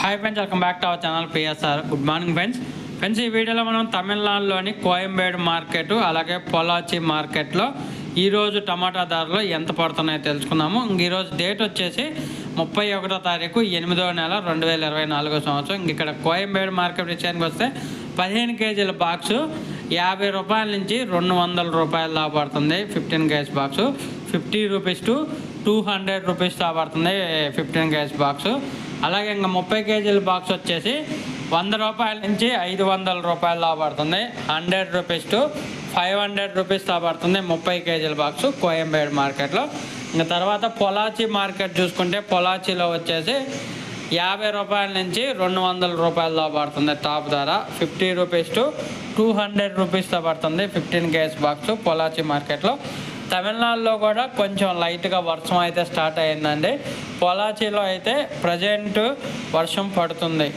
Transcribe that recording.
Hi friends, welcome back to our channel PSR. Good morning friends ఈ వీడియోలో మనం తమిళనాడులోని కోయంబేడు మార్కెట్ అలాగే పొలాచి మార్కెట్లో ఈరోజు టమాటా ధరలు ఎంత పడుతున్నాయో తెలుసుకుందాము. ఈరోజు డేట్ వచ్చేసి 31వ తారీఖు 8వ నెల 2024 సంవత్సరం. ఇక్కడ కోయంబేడు మార్కెట్ విషయానికి వస్తే 15 కేజీల బాక్సు 50 రూపాయల నుంచి 200 రూపాయలు దాకా పడుతుంది. 15 KG box 50 rupees to 200 rupees దాకా పడుతుంది 15 కేజీ బాక్సు. అలాగే ఇంకా 30 కేజీల బాక్స్ వచ్చేసి 100 రూపాయల నుంచి 500 రూపాయలు దాకా పడుతుంది. 100 రూపీస్ టు 500 రూపీస్ దాకా పడుతుంది 30 కేజీల బాక్సు కోయంబేడు మార్కెట్లో. ఇంకా తర్వాత పొలాచి మార్కెట్ చూసుకుంటే పొలాచిలో వచ్చేసి 50 రూపాయల నుంచి 200 రూపాయలు దాకా పడుతుంది టాప్ ధర. 50 రూపీస్ టు 200 రూపీస్ దాకా పడుతుంది 15 కేజీ బాక్సు పొలాచి మార్కెట్లో. తమిళనాడులో కూడా కొంచెం లైట్గా వర్షం అయితే స్టార్ట్ అయిందండి. పొలాచిలో అయితే ప్రజెంట్ వర్షం పడుతుంది.